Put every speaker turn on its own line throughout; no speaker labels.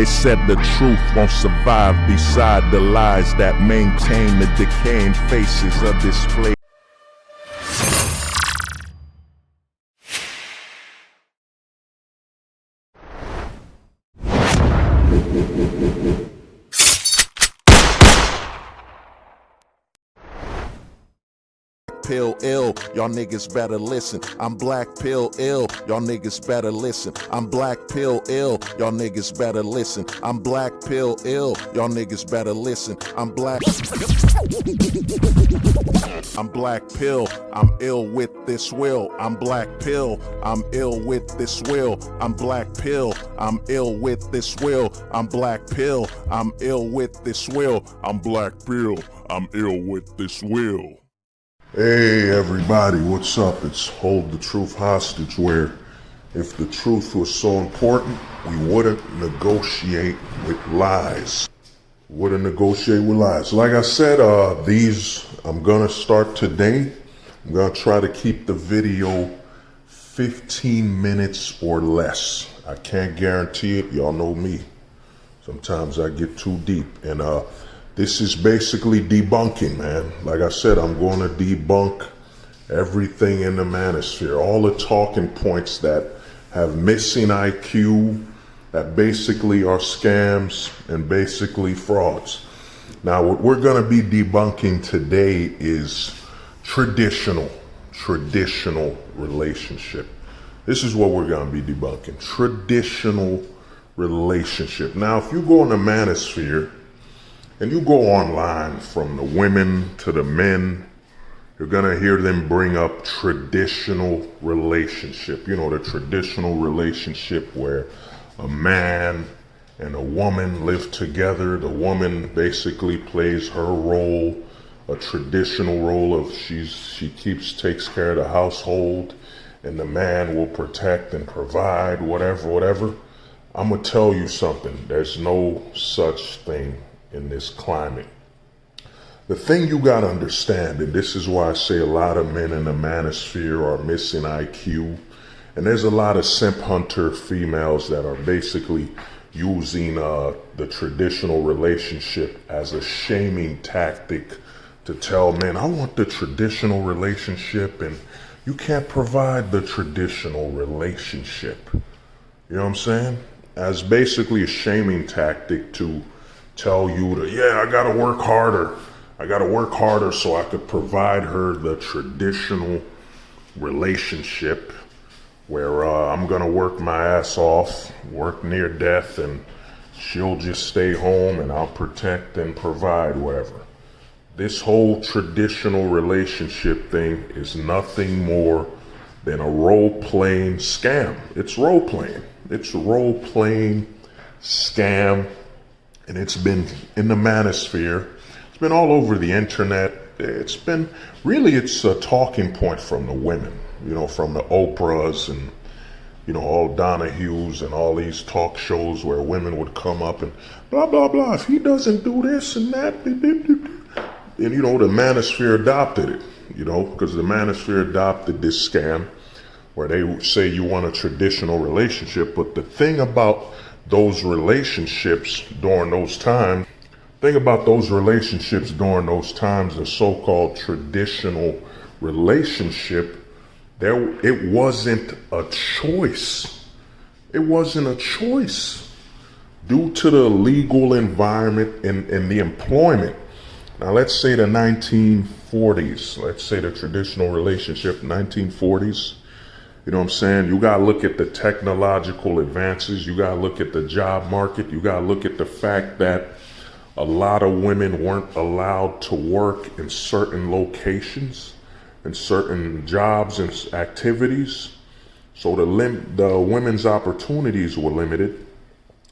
They said the truth won't survive beside the lies that maintain the decaying faces of display. Pill ill, y'all niggas better listen. I'm black pill ill, y'all niggas better listen. I'm black pill ill, y'all niggas better listen. I'm black pill ill, y'all niggas better listen. I'm black pill, I'm ill with this will. I'm black pill, I'm ill with this will. I'm black pill, I'm ill with this will. I'm black pill, I'm ill with this will. I'm black pill, I'm ill with this will.
Hey everybody, what's up? It's Hold the Truth Hostage, where if the truth was so important, we wouldn't negotiate with lies. Like I said, I'm gonna start today. I'm gonna try to keep the video 15 minutes or less. I can't guarantee it, y'all know me. Sometimes I get too deep, and this is basically debunking, man. Like I said, I'm going to debunk everything in the manosphere. All the talking points that have missing IQ, that basically are scams and basically frauds. Now, what we're going to be debunking today is traditional relationship. This is what we're going to be debunking. Traditional relationship. Now, if you go in the manosphere, and you go online from the women to the men, you're gonna hear them bring up traditional relationship. You know, the traditional relationship where a man and a woman live together. The woman basically plays her role, a traditional role of she takes care of the household, and the man will protect and provide, whatever. I'm gonna tell you something, there's no such thing in this climate. The thing you gotta understand, and this is why I say a lot of men in the manosphere are missing IQ, and there's a lot of simp hunter females that are basically using the traditional relationship as a shaming tactic to tell men, I want the traditional relationship, and you can't provide the traditional relationship. You know what I'm saying? As basically a shaming tactic to tell you to, I gotta work harder. I gotta work harder so I could provide her the traditional relationship where I'm gonna work my ass off, work near death, and she'll just stay home and I'll protect and provide, whatever. This whole traditional relationship thing is nothing more than a role-playing scam. It's role-playing. It's a role-playing scam. And it's been in the manosphere. It's been all over the internet. It's a talking point from the women, you know, from the Oprahs and, you know, all Donahues and all these talk shows where women would come up and blah, blah, blah. If he doesn't do this and that, and, you know, the manosphere adopted it, you know, because the manosphere adopted this scam where they say you want a traditional relationship. But the thing about those relationships during those times, the so-called traditional relationship, it wasn't a choice. It wasn't a choice due to the legal environment and the employment. Now, let's say the 1940s, let's say the traditional relationship, 1940s. You know what I'm saying? You got to look at the technological advances. You got to look at the job market. You got to look at the fact that a lot of women weren't allowed to work in certain locations and certain jobs and activities. So the women's opportunities were limited.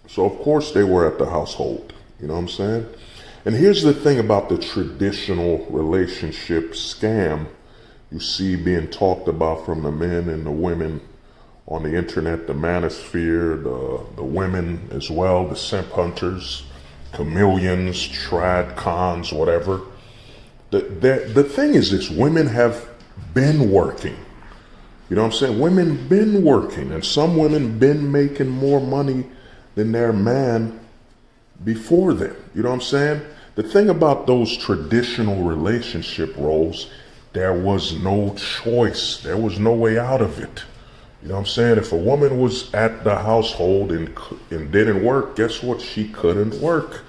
So of course they were at the household. You know what I'm saying? And here's the thing about the traditional relationship scam you see being talked about from the men and the women on the internet, the manosphere, the women as well, the simp hunters, chameleons, trad cons, whatever. The thing is this, women have been working. You know what I'm saying? Women been working, and some women been making more money than their man before them. You know what I'm saying? The thing about those traditional relationship roles, there was no choice. There was no way out of it. You know what I'm saying? If a woman was at the household and didn't work, guess what? She couldn't work.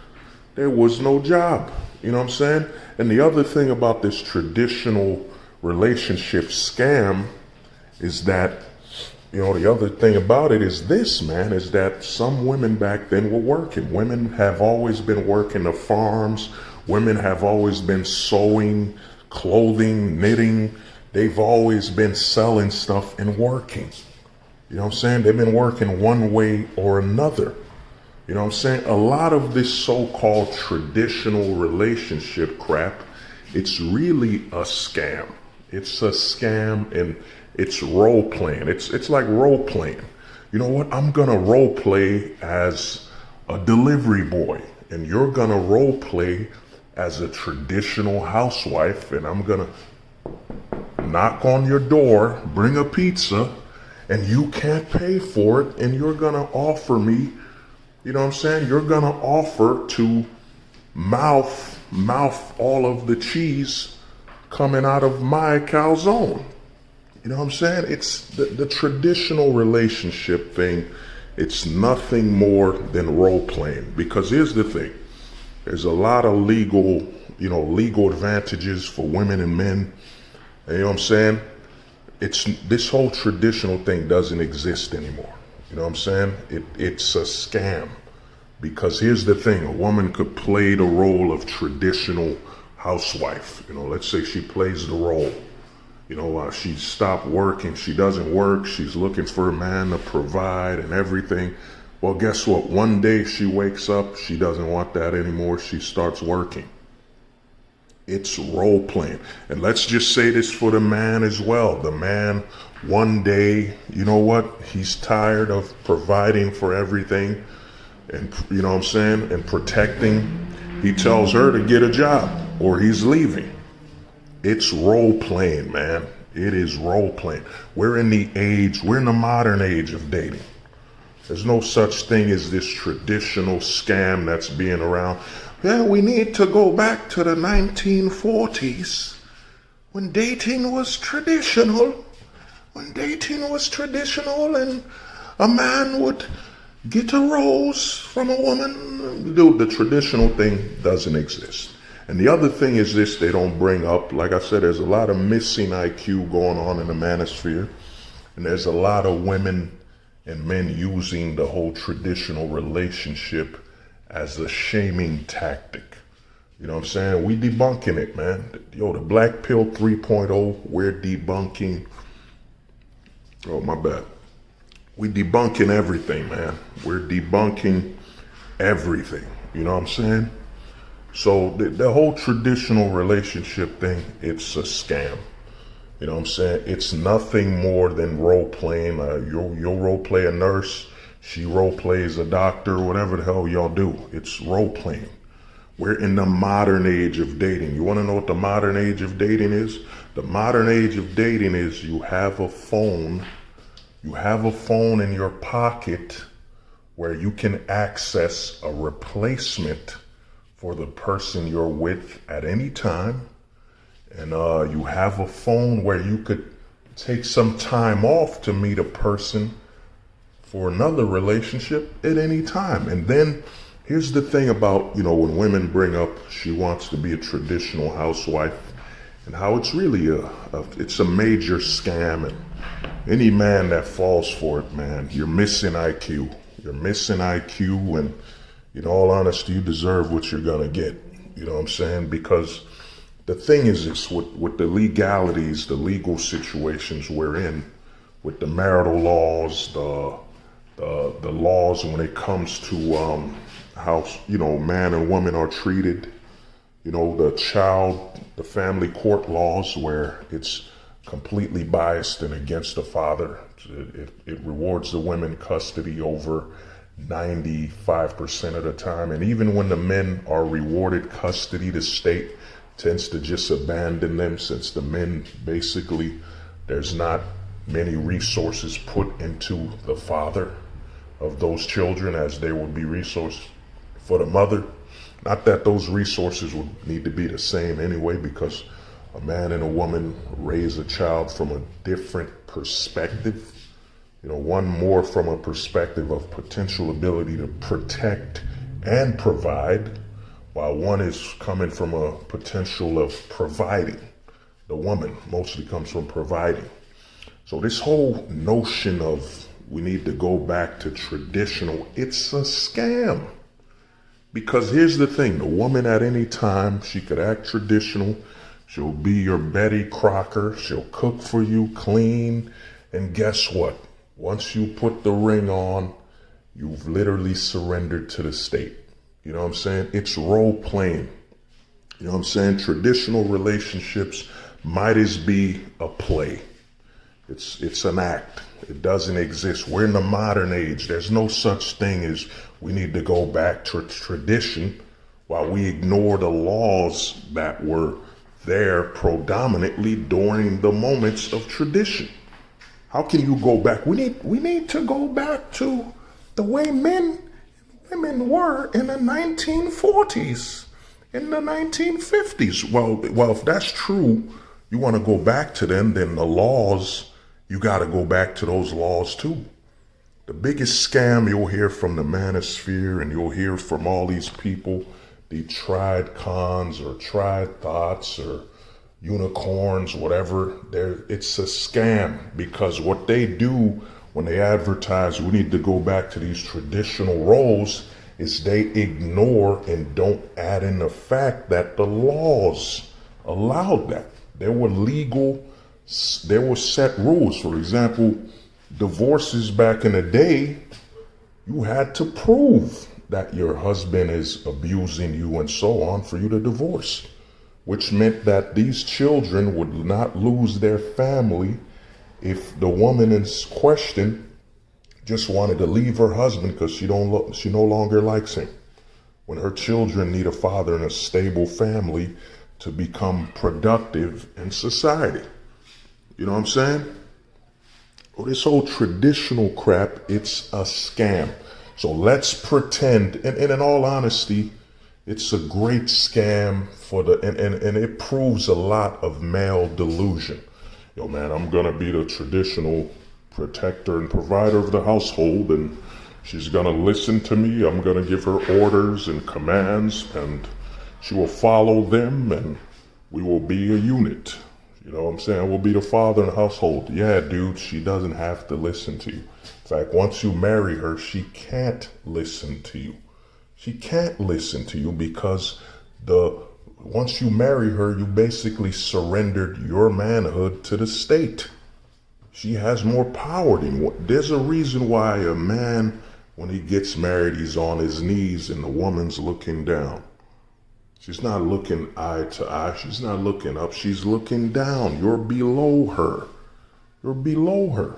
There was no job. You know what I'm saying? And the other thing about this traditional relationship scam is that, you know, the other thing about it is this, man, is that some women back then were working. Women have always been working the farms. Women have always been sewing, clothing, knitting. They've always been selling stuff and working. You know what I'm saying? They've been working one way or another. You know what I'm saying? A lot of this so-called traditional relationship crap, it's really a scam. It's a scam, and it's role playing. It's like role playing. You know what? I'm gonna role play as a delivery boy, and you're gonna role play as a traditional housewife, and I'm gonna knock on your door, bring a pizza, and you can't pay for it, and you're gonna offer me, you know what I'm saying? You're gonna offer to mouth all of the cheese coming out of my calzone. You know what I'm saying? It's the traditional relationship thing. It's nothing more than role playing. Because here's the thing. There's a lot of legal advantages for women and men. And you know what I'm saying? This whole traditional thing doesn't exist anymore. You know what I'm saying? It's a scam. Because here's the thing. A woman could play the role of traditional housewife. You know, let's say she plays the role. You know, she stopped working. She doesn't work. She's looking for a man to provide and everything. Well, guess what? One day she wakes up. She doesn't want that anymore. She starts working. It's role playing. And let's just say this for the man as well. The man, one day, you know what? He's tired of providing for everything and, you know what I'm saying, and protecting. He tells her to get a job or he's leaving. It's role playing, man. It is role playing. We're in the modern age of dating. There's no such thing as this traditional scam that's being around. Yeah, we need to go back to the 1940s when dating was traditional. When dating was traditional and a man would get a rose from a woman. Dude, the traditional thing doesn't exist. And the other thing is this, they don't bring up, like I said, there's a lot of missing IQ going on in the manosphere. And there's a lot of women and men using the whole traditional relationship as a shaming tactic. You know what I'm saying? We debunking it, man. Yo, the Black Pill 3.0, we're debunking. Oh, my bad. We debunking everything, man. We're debunking everything. You know what I'm saying? So the whole traditional relationship thing, it's a scam. You know what I'm saying? It's nothing more than role playing. You'll role play a nurse. She role plays a doctor, whatever the hell y'all do. It's role playing. We're in the modern age of dating. You want to know what the modern age of dating is? The modern age of dating is you have a phone. You have a phone in your pocket where you can access a replacement for the person you're with at any time. And you have a phone where you could take some time off to meet a person for another relationship at any time. And then here's the thing about, you know, when women bring up she wants to be a traditional housewife and how it's really it's a major scam. And any man that falls for it, man, you're missing IQ. You're missing IQ, and in all honesty, you deserve what you're gonna get. You know what I'm saying? Because the thing is this, with the legalities, the legal situations we're in, with the marital laws, the laws when it comes to how, you know, man and woman are treated, you know, the family court laws where it's completely biased and against the father. It rewards the women custody over 95% of the time. And even when the men are rewarded custody, the state tends to just abandon them, since the men basically, there's not many resources put into the father. of those children, as they would be resources for the mother. Not that those resources would need to be the same anyway, because a man and a woman raise a child from a different perspective. One more from a perspective of potential ability to protect and provide, while one is coming from a potential of providing. The woman mostly comes from providing. So this whole notion of we need to go back to traditional, it's a scam. Because here's the thing, the woman at any time, she could act traditional. She'll be your Betty Crocker. She'll cook for you, clean. And guess what? Once you put the ring on, you've literally surrendered to the state. You know what I'm saying? It's role playing. You know what I'm saying? Traditional relationships might as be a play. It's an act. It doesn't exist. We're in the modern age. There's no such thing as we need to go back to tradition while we ignore the laws that were there predominantly during the moments of tradition. How can you go back? We need to go back to the way men and women were in the 1940s, in the 1950s. Well, if that's true, you want to go back to then the laws, you got to go back to those laws too. The biggest scam you'll hear from the Manosphere, and you'll hear from all these people, the tried cons or tried thoughts or unicorns, whatever, it's a scam, because what they do when they advertise we need to go back to these traditional roles is they ignore and don't add in the fact that the laws allowed that. There were set rules. For example, divorces back in the day, you had to prove that your husband is abusing you and so on for you to divorce, which meant that these children would not lose their family if the woman in question just wanted to leave her husband because she no longer likes him. When her children need a father and a stable family to become productive in society. You know what I'm saying? Well, this whole traditional crap, it's a scam. So let's pretend, and in all honesty, it's a great scam and it proves a lot of male delusion. Yo, man, I'm gonna be the traditional protector and provider of the household, and she's gonna listen to me. I'm gonna give her orders and commands, and she will follow them, and we will be a unit. You know what I'm saying? We'll be the father in the household. Yeah, dude, she doesn't have to listen to you. In fact, once you marry her, she can't listen to you. She can't listen to you because once you marry her, you basically surrendered your manhood to the state. She has more power than you. There's a reason why a man, when he gets married, he's on his knees and the woman's looking down. She's not looking eye to eye. She's not looking up. She's looking down. You're below her. You're below her.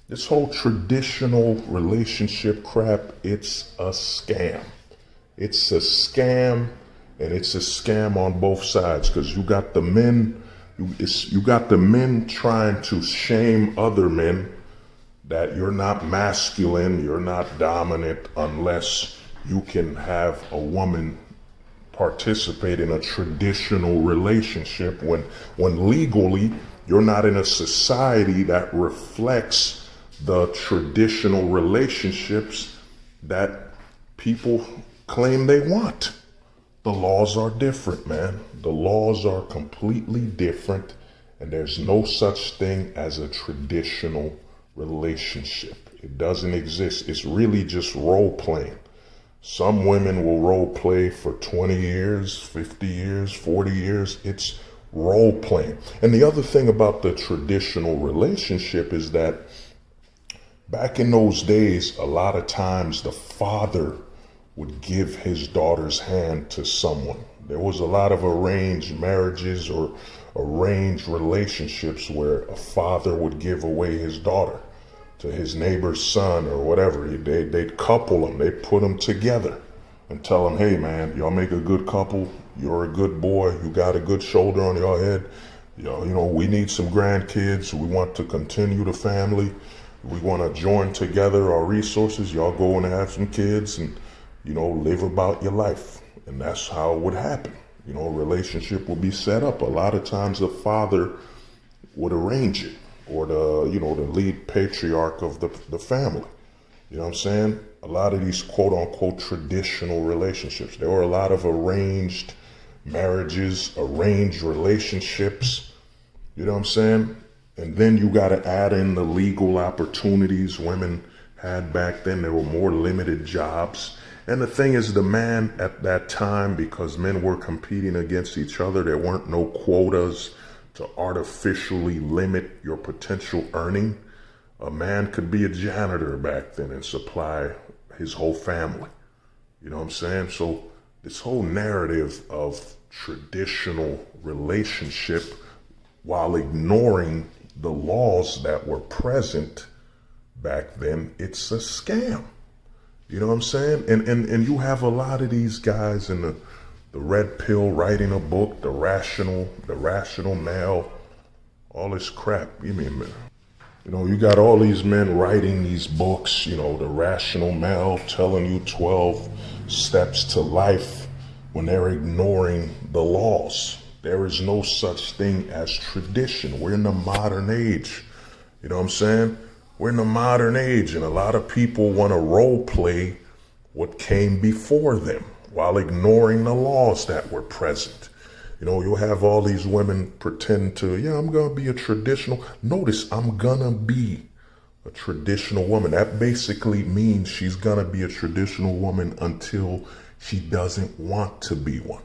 This whole traditional relationship crap, it's a scam. It's a scam, and it's a scam on both sides, because you got the men, you got the men trying to shame other men that you're not masculine, you're not dominant unless you can have a woman participate in a traditional relationship when legally you're not in a society that reflects the traditional relationships that people claim they want. The laws are different, man. The laws are completely different, and there's no such thing as a traditional relationship. It doesn't exist. It's really just role playing. Some women will role play for 20 years, 50 years, 40 years. It's role playing. And the other thing about the traditional relationship is that back in those days, a lot of times the father would give his daughter's hand to someone. There was a lot of arranged marriages or arranged relationships where a father would give away his daughter to his neighbor's son or whatever. They'd couple them, they'd put them together and tell them, hey man, y'all make a good couple, you're a good boy, you got a good shoulder on your head, you know, we need some grandkids, we want to continue the family, We want to join together our resources. Y'all go and have some kids and, live about your life. And that's how it would happen. A relationship will be set up. A lot of times the father would arrange it, or the lead patriarch of the family. You know what I'm saying? A lot of these quote unquote traditional relationships. There were a lot of arranged marriages, arranged relationships. You know what I'm saying? And then you got to add in the legal opportunities women had back then. There were more limited jobs. And the thing is, the man at that time, because men were competing against each other, there weren't no quotas to artificially limit your potential earning. A man could be a janitor back then and supply his whole family. You know what I'm saying? So this whole narrative of traditional relationship, while ignoring the laws that were present back then, it's a scam. You know what I'm saying? And you have a lot of these guys in the red pill writing a book, the rational male, all this crap. You got all these men writing these books, the rational male telling you 12 steps to life when they're ignoring the laws. There is no such thing as tradition. We're in the modern age. You know what I'm saying? We're in the modern age, and a lot of people want to role play what came before them while ignoring the laws that were present. You'll have all these women pretend to, I'm going to be a traditional. Notice, I'm going to be a traditional woman. That basically means she's going to be a traditional woman until she doesn't want to be one.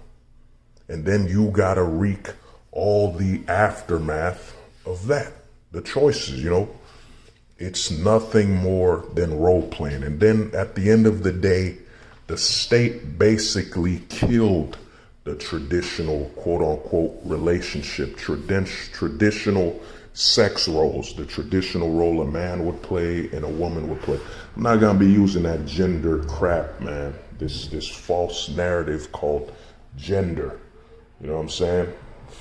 And then you got to wreak all the aftermath of that. The choices, It's nothing more than role playing. And then at the end of the day, the state basically killed the traditional quote unquote relationship, traditional sex roles, the traditional role a man would play and a woman would play. I'm not going to be using that gender crap, man. This false narrative called gender. You know what I'm saying?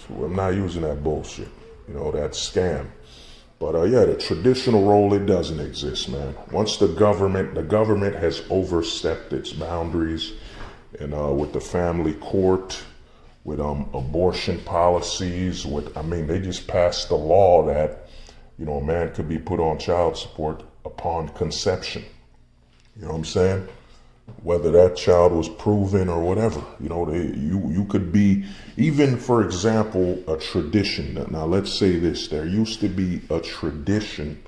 I'm not using that bullshit, that scam. But the traditional role, it doesn't exist, man. Once the government has overstepped its boundaries, and with the family court, with abortion policies, they just passed the law that, a man could be put on child support upon conception. You know what I'm saying? Whether that child was proven or whatever, you could be, even for example, a tradition. Now let's say this, there used to be a tradition.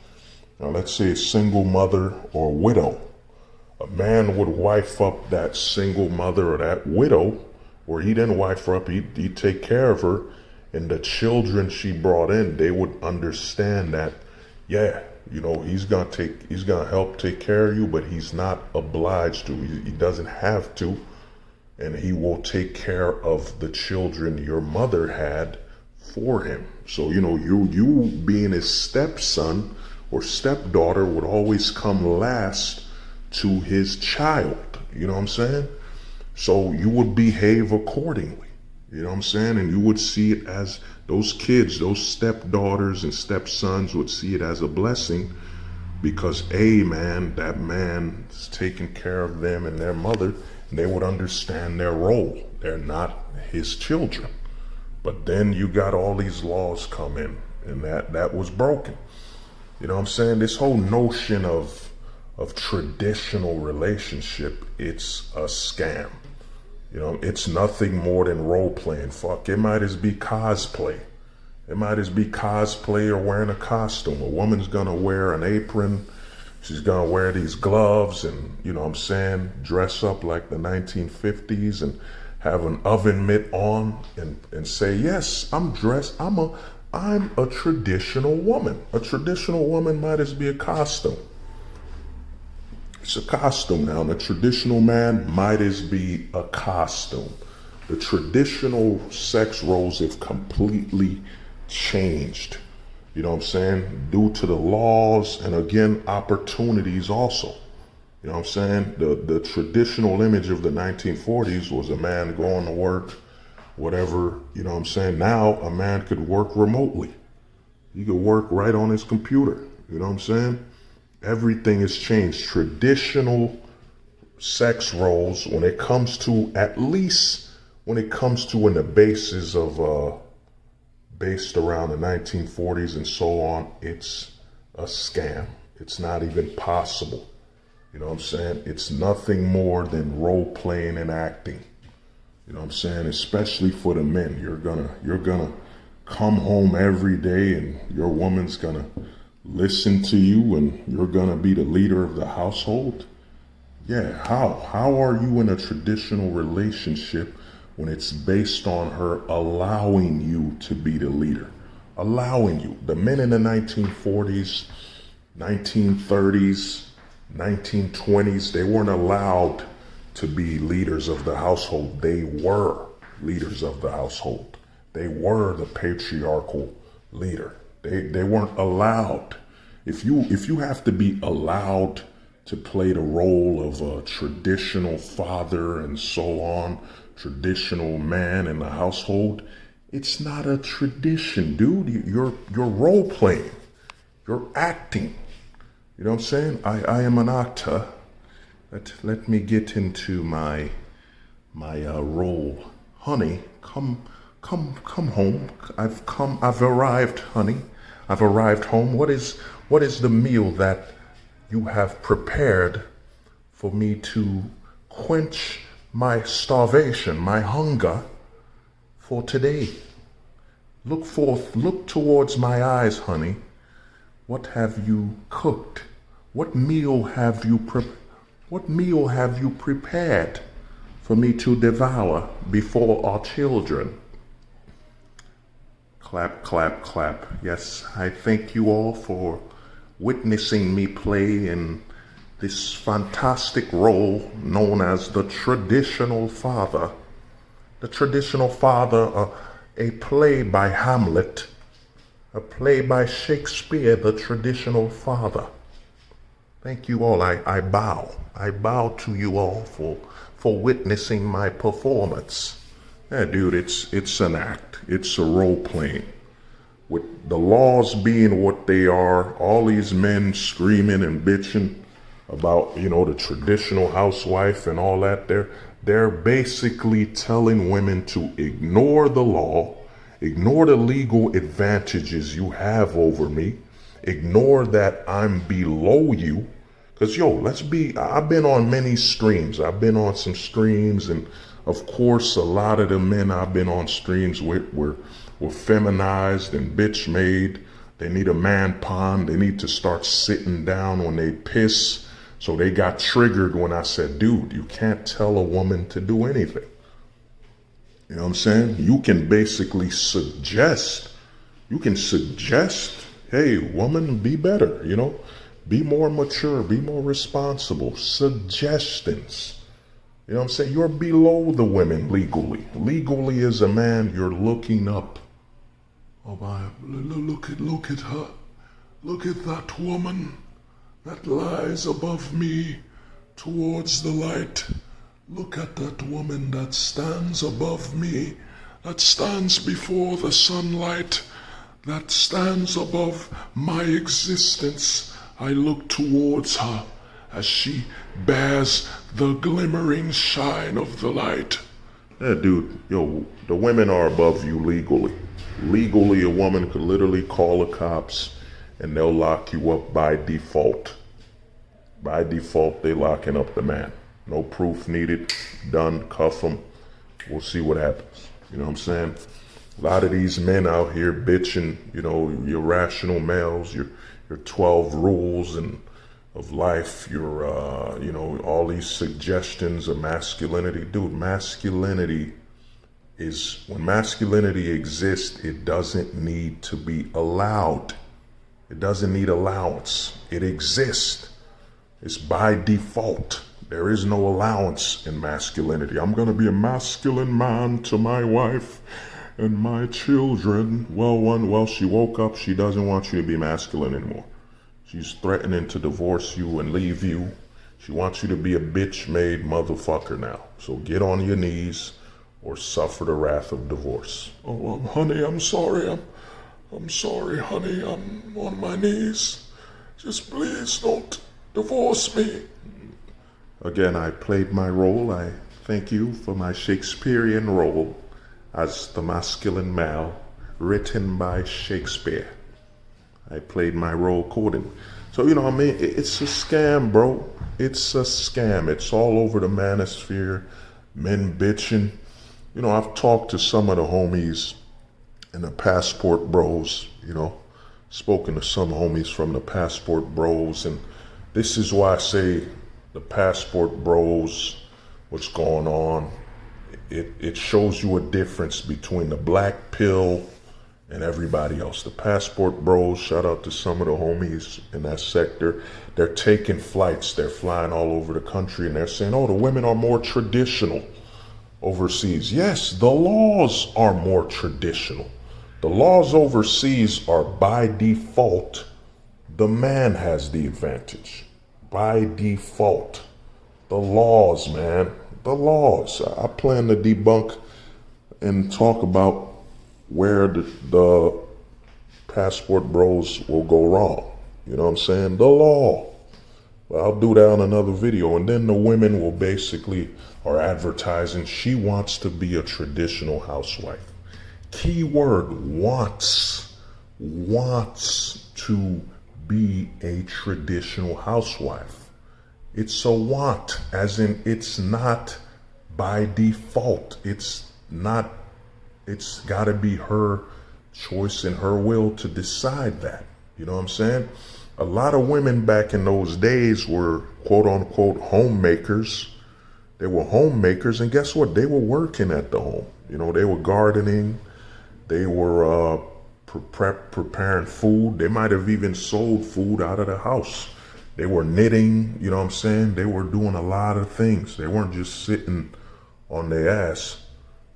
Now let's say a single mother or widow. A man would wife up that single mother or that widow, or he didn't wife her up, he'd take care of her, and the children she brought in, they would understand that, he's gonna help take care of you, but he's not obliged to. He doesn't have to, and he will take care of the children your mother had for him. So you being his stepson or stepdaughter would always come last to his child. You know what I'm saying? So you would behave accordingly. You know what I'm saying? And you would see it as those kids, those stepdaughters and stepsons would see it as a blessing, because that man is taking care of them and their mother, and they would understand their role. They're not his children. But then you got all these laws come in, and that was broken. You know what I'm saying? This whole notion of traditional relationship, it's a scam. It's nothing more than role playing. Fuck, it might as be cosplay. It might as be cosplay or wearing a costume. A woman's gonna wear an apron. She's gonna wear these gloves and, dress up like the 1950s and have an oven mitt on and say, yes, I'm dressed. I'm a traditional woman. A traditional woman might as be a costume. It's a costume now. And a traditional man might as be a costume. The traditional sex roles have completely changed. You know what I'm saying? Due to the laws and, again, opportunities also. You know what I'm saying? The traditional image of the 1940s was a man going to work, whatever. You know what I'm saying? Now a man could work remotely. He could work right on his computer. You know what I'm saying? Everything has changed. Traditional sex roles, when it comes to, at least when it comes to in the basis of based around the 1940s and so on, it's a scam. It's not even possible. You know what I'm saying? It's nothing more than role playing and acting. You know what I'm saying? Especially for the men. You're gonna come home every day and your woman's gonna listen to you and you're gonna be the leader of the household. Yeah, how are you in a traditional relationship when it's based on her allowing you to be the leader? Allowing you. The men in the 1940s, 1930s, 1920s, they weren't allowed to be leaders of the household. They were leaders of the household. They were the patriarchal leader. They weren't allowed. If you have to be allowed to play the role of a traditional father and so on, traditional man in the household, it's not a tradition, dude. You're role playing. You're acting. You know what I'm saying? I am an actor. Let me get into my role. Honey, come home. I've arrived, honey. I've arrived home. What is the meal that you have prepared for me to quench my starvation, my hunger for today? Look towards my eyes, honey. What have you cooked? What meal have you prepared for me to devour before our children? Clap, clap, clap. Yes, I thank you all for witnessing me play in this fantastic role known as the traditional father. The traditional father, a play by Hamlet, a play by Shakespeare, the traditional father. Thank you all. I bow. I bow to you all for witnessing my performance. Yeah, dude, it's an act. It's a role playing. With the laws being what they are, all these men screaming and bitching about, the traditional housewife and all that, they're basically telling women to ignore the law, ignore the legal advantages you have over me, ignore that I'm below you. Because, I've been on many streams. I've been on some streams, and of course, a lot of the men I've been on streams with were feminized and bitch made. They need a man pond. They need to start sitting down when they piss. So they got triggered when I said, dude, you can't tell a woman to do anything. You know what I'm saying? You can basically suggest, hey, woman, be better, be more mature, be more responsible. Suggestions. You know what I'm saying? You're below the women legally. Legally, as a man, you're looking up. Oh my, look at her. Look at that woman that lies above me towards the light. Look at that woman that stands above me, that stands before the sunlight, that stands above my existence. I look towards her as she bears the glimmering shine of the light. Yeah, dude, the women are above you legally. Legally, a woman could literally call the cops and they'll lock you up by default. By default, they locking up the man. No proof needed. Done. Cuff them. We'll see what happens. You know what I'm saying? A lot of these men out here bitching, your rational males, your 12 rules of life, your, all these suggestions of masculinity. Dude, masculinity is, when masculinity exists, it doesn't need to be allowed. It doesn't need allowance. It exists. It's by default. There is no allowance in masculinity. I'm going to be a masculine man to my wife and my children. Well, she woke up. She doesn't want you to be masculine anymore. She's threatening to divorce you and leave you. She wants you to be a bitch-made motherfucker now. So get on your knees or suffer the wrath of divorce. Honey, I'm sorry. I'm sorry, honey. I'm on my knees. Just please don't divorce me. Again, I played my role. I thank you for my Shakespearean role as the masculine male, written by Shakespeare. I played my role accordingly. So, you know what I mean? It's a scam, bro. It's a scam. It's all over the manosphere. Men bitching. You know, I've talked to some of the homies and the passport bros, you know, spoken to some homies from the passport bros. And this is why I say the passport bros, what's going on. It shows you a difference between the black pill and everybody else. The passport bros, shout out to some of the homies in that sector. They're taking flights. They're flying all over the country and they're saying, oh, the women are more traditional overseas. Yes, the laws are more traditional. The laws overseas are by default. The man has the advantage. By default. The laws, man. The laws. I plan to debunk and talk about where the passport bros will go wrong. You know what I'm saying? The law. Well, I'll do that on another video. And then the women will basically are advertising she wants to be a traditional housewife. Keyword wants. Wants to be a traditional housewife. It's a want, as in it's not by default. It's not. It's got to be her choice and her will to decide that. You know what I'm saying? A lot of women back in those days were quote unquote homemakers. They were homemakers, and guess what? They were working at the home. You know, they were gardening. They were preparing food. They might have even sold food out of the house. They were knitting. You know what I'm saying? They were doing a lot of things. They weren't just sitting on their ass.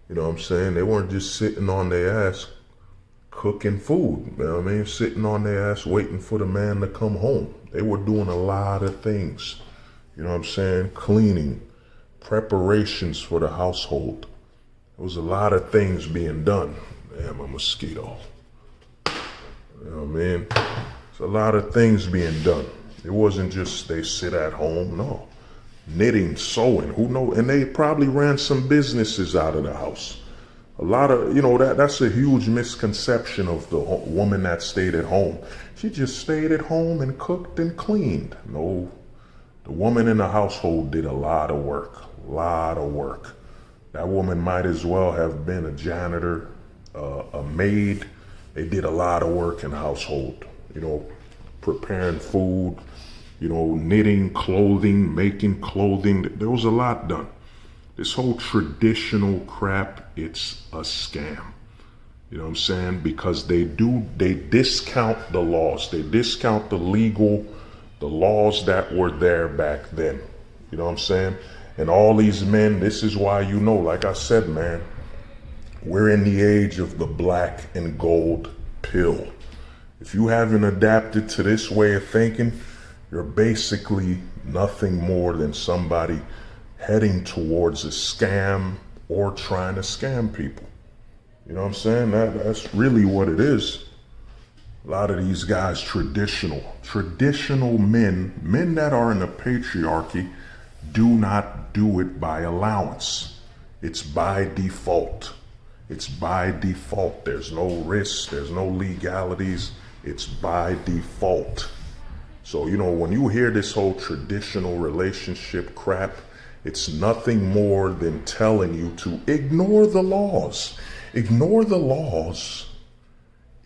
You know what I'm saying? They weren't just sitting on their ass cooking food. You know what I mean? Sitting on their ass waiting for the man to come home. They were doing a lot of things. You know what I'm saying? Cleaning, preparations for the household. There was a lot of things being done. Damn, a mosquito. You know what I mean? There's a lot of things being done. It wasn't just they sit at home. No. Knitting, sewing, who knows? And they probably ran some businesses out of the house. A lot of, you know, that's a huge misconception of the woman that stayed at home. She just stayed at home and cooked and cleaned. No, the woman in the household did a lot of work. That woman might as well have been a janitor, a maid. They did a lot of work in the household, you know, preparing food, you know, knitting, clothing, making clothing. There was a lot done. This whole traditional crap, it's a scam. You know what I'm saying? Because they discount the laws. They discount the laws that were there back then. You know what I'm saying? And all these men, this is why, you know, like I said, man, we're in the age of the black and gold pill. If you haven't adapted to this way of thinking, you're basically nothing more than somebody heading towards a scam or trying to scam people. You know what I'm saying? That's really what it is. A lot of these guys, traditional men that are in the patriarchy, do not do it by allowance. It's by default. It's by default. There's no risks. There's no legalities. It's by default. So, you know, when you hear this whole traditional relationship crap, it's nothing more than telling you to ignore the laws. Ignore the laws.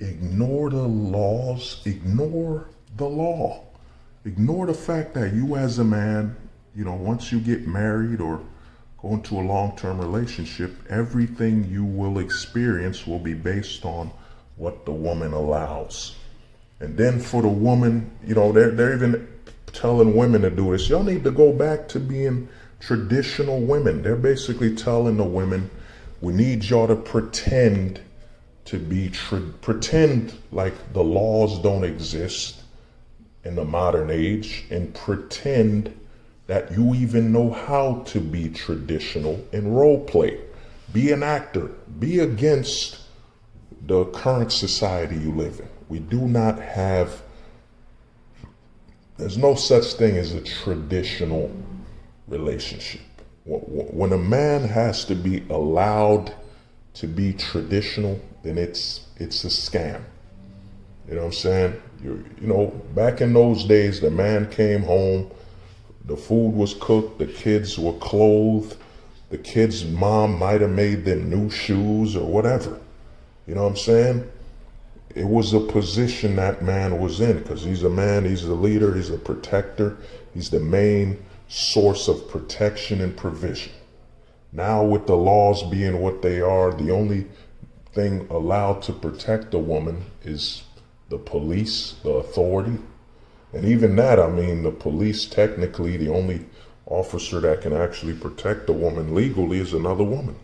Ignore the laws. Ignore the law. Ignore the fact that you as a man, you know, once you get married or go into a long-term relationship, everything you will experience will be based on what the woman allows. And then for the woman, you know, they're even telling women to do this. Y'all need to go back to being traditional women. They're basically telling the women, we need y'all to pretend to be, pretend like the laws don't exist in the modern age, and pretend that you even know how to be traditional and role play. Be an actor. Be against the current society you live in. We do not have There's no such thing as a traditional relationship. When a man has to be allowed to be traditional, then it's a scam. You know what I'm saying? You know, back in those days, the man came home, the food was cooked, the kids were clothed, the kids' mom might have made them new shoes or whatever. You know what I'm saying? It was a position that man was in because he's a man, he's the leader, he's a protector, he's the main source of protection and provision. Now with the laws being what they are, the only thing allowed to protect a woman is the police, the authority. And even that, I mean, the police, technically, the only officer that can actually protect a woman legally is another woman.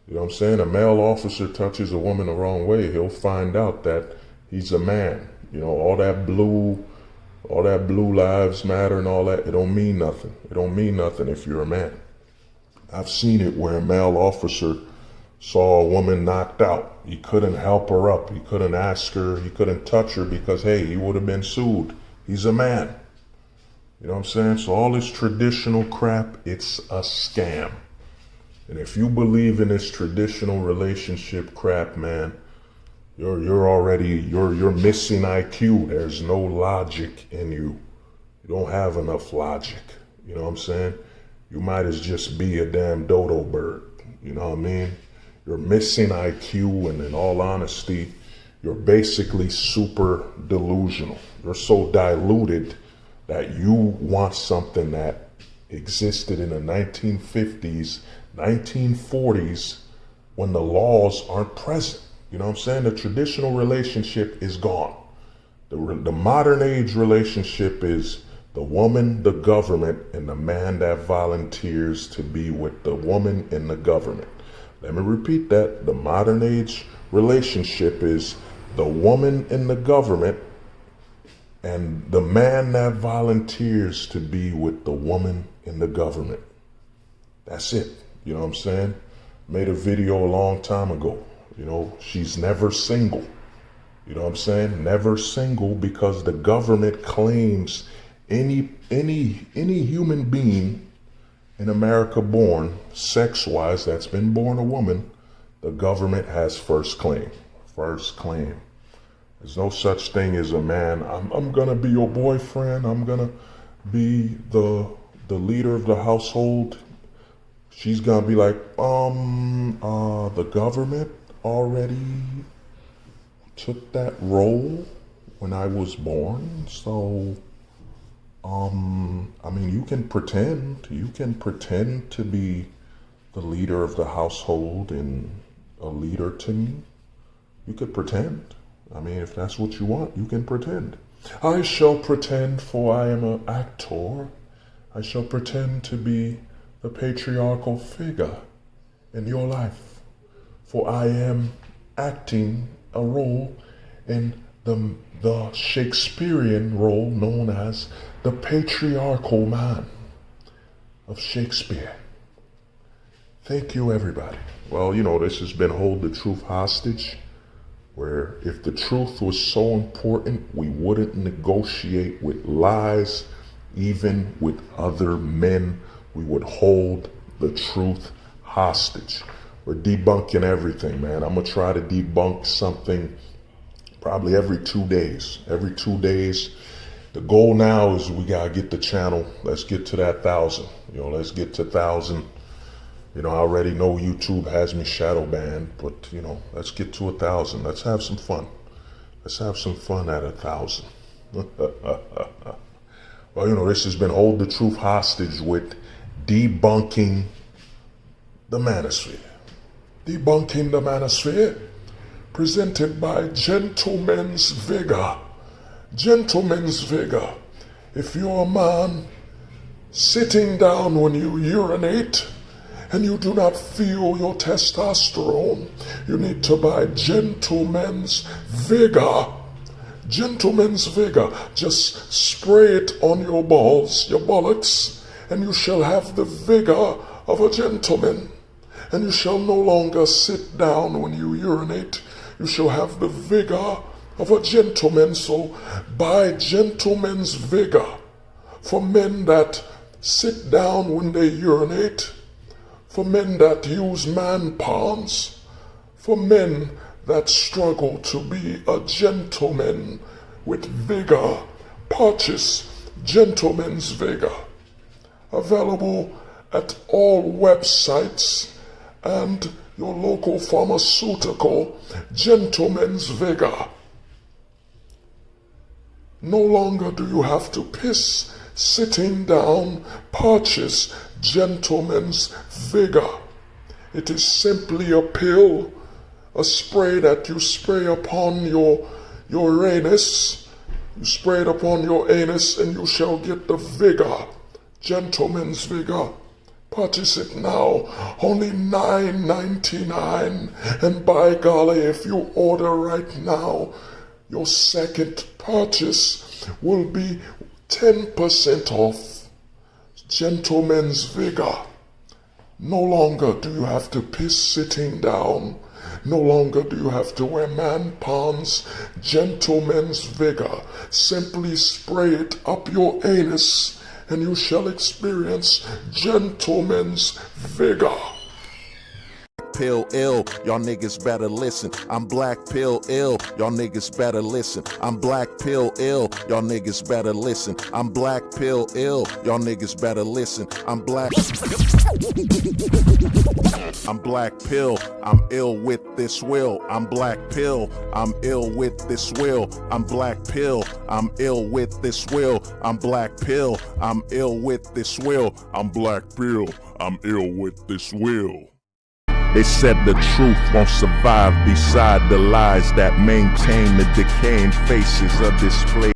You know what I'm saying? A male officer touches a woman the wrong way, he'll find out that he's a man. You know, all that blue lives matter and all that, it don't mean nothing. It don't mean nothing if you're a man. I've seen it where a male officer saw a woman knocked out. He couldn't help her up. He couldn't ask her. He couldn't touch her because, hey, he would have been sued. He's a man. You know what I'm saying? So all this traditional crap, it's a scam. And if you believe in this traditional relationship crap, man, you're missing IQ. There's no logic in you. You don't have enough logic. You know what I'm saying? You might as just be a damn dodo bird. You know what I mean? You're missing IQ, and in all honesty, you're basically super delusional. You're so diluted that you want something that existed in the 1950s, 1940s, when the laws aren't present. You know what I'm saying? The traditional relationship is gone. The modern age relationship is the woman, the government, and the man that volunteers to be with the woman and the government. Let me repeat that. The modern age relationship is the woman in the government and the man that volunteers to be with the woman in the government. That's it. You know what I'm saying? Made a video a long time ago. You know, she's never single. You know what I'm saying? Never single, because the government claims any human being in America born, sex-wise, that's been born a woman, the government has first claim. First claim. There's no such thing as a man, I'm gonna be your boyfriend, I'm gonna be the leader of the household. She's gonna be like, the government already took that role when I was born, so I mean, you can pretend to be the leader of the household and a leader to me. You could pretend. I mean, if that's what you want, you can pretend. I shall pretend, for I am an actor. I shall pretend to be the patriarchal figure in your life, for I am acting a role in the Shakespearean role known as the patriarchal man of Shakespeare. Thank you, everybody. Well, you know, this has been Hold the Truth Hostage, where if the truth was so important, we wouldn't negotiate with lies, even with other men. We would hold the truth hostage. We're debunking everything, man. I'm going to try to debunk something probably every 2 days. Every 2 days. The goal now is we got to get the channel. Let's get to that 1,000. You know, let's get to 1,000. You know, I already know YouTube has me shadow banned, but, you know, let's get to 1,000. Let's have some fun. Let's have some fun at 1,000. Well, you know, this has been Hold the Truth Hostage with Debunking the Manosphere. Debunking the Manosphere, presented by Gentleman's Vigor. Gentleman's Vigor. If you're a man sitting down when you urinate and you do not feel your testosterone, you need to buy Gentleman's Vigor. Gentleman's Vigor. Just spray it on your balls, your bullocks, and you shall have the vigor of a gentleman. And you shall no longer sit down when you urinate. You shall have the vigor of a gentleman, so by gentleman's vigor, for men that sit down when they urinate, for men that use man palms, for men that struggle to be a gentleman with vigor. Purchase Gentleman's Vigor, available at all websites and your local pharmaceutical. Gentleman's Vigor. No longer do you have to piss sitting down. Purchase Gentleman's Vigor. It is simply a pill, a spray that you spray upon your anus. You spray it upon your anus and you shall get the vigor. Gentleman's Vigor. Purchase it now, only $9.99. And by golly, if you order right now, your second purchase will be 10% off. Gentleman's Vigor. No longer do you have to piss sitting down. No longer do you have to wear man palms. Gentleman's Vigor. Simply spray it up your anus and you shall experience Gentleman's Vigor.
Pill ill, y'all niggas better listen. I'm black pill ill, y'all niggas better listen. I'm black pill ill, y'all niggas better listen. I'm black pill ill, y'all niggas better listen. I'm black pill, I'm ill with this will. I'm black pill, I'm ill with this will. I'm black pill, I'm ill with this will. I'm black pill, I'm ill with this will. I'm black pill, I'm ill with this will. They said the truth won't survive beside the lies that maintain the decaying faces of display.